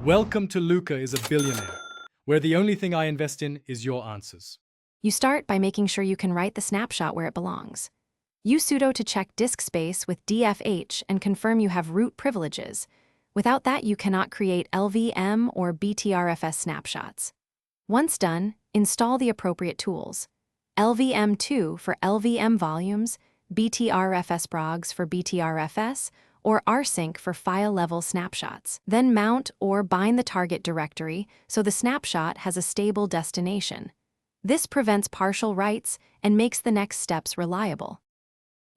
Welcome to Luca is a Billionaire, where the only thing I invest in is your answers. You start by making sure you can write the snapshot where it belongs. Use sudo to check disk space with dfh and confirm you have root privileges. Without that, you cannot create LVM or BTRFS snapshots. Once done, install the appropriate tools. LVM2 for LVM volumes, BTRFS brogs for BTRFS, or rsync for file-level snapshots. Then mount or bind the target directory so the snapshot has a stable destination. This prevents partial writes and makes the next steps reliable.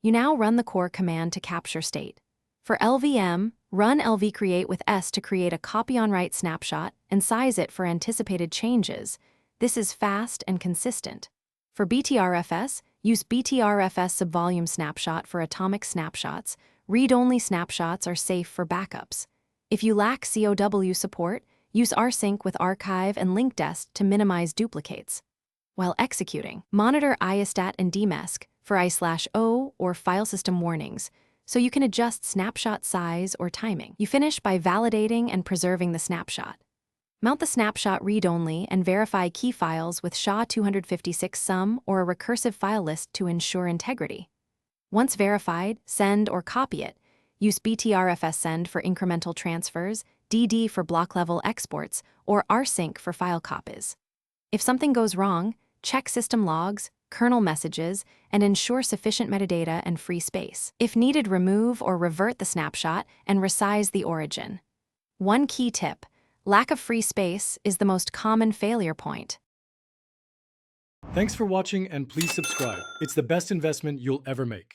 You now run the core command to capture state. For LVM, run lvcreate with s to create a copy-on-write snapshot and size it for anticipated changes. This is fast and consistent. For BTRFS, use BTRFS subvolume snapshot for atomic snapshots. Read-only snapshots are safe for backups. If you lack COW support, use rsync with archive and linkdest to minimize duplicates. While executing, monitor iostat and dmesc for I/O or file system warnings, so you can adjust snapshot size or timing. You finish by validating and preserving the snapshot. Mount the snapshot read-only and verify key files with SHA-256 sum or a recursive file list to ensure integrity. Once verified, send or copy it. Use BTRFS send for incremental transfers, DD for block-level exports, or rsync for file copies. If something goes wrong, check system logs, kernel messages, and ensure sufficient metadata and free space. If needed, remove or revert the snapshot and resize the origin. One key tip: lack of free space is the most common failure point. Thanks for watching and please subscribe. It's the best investment you'll ever make.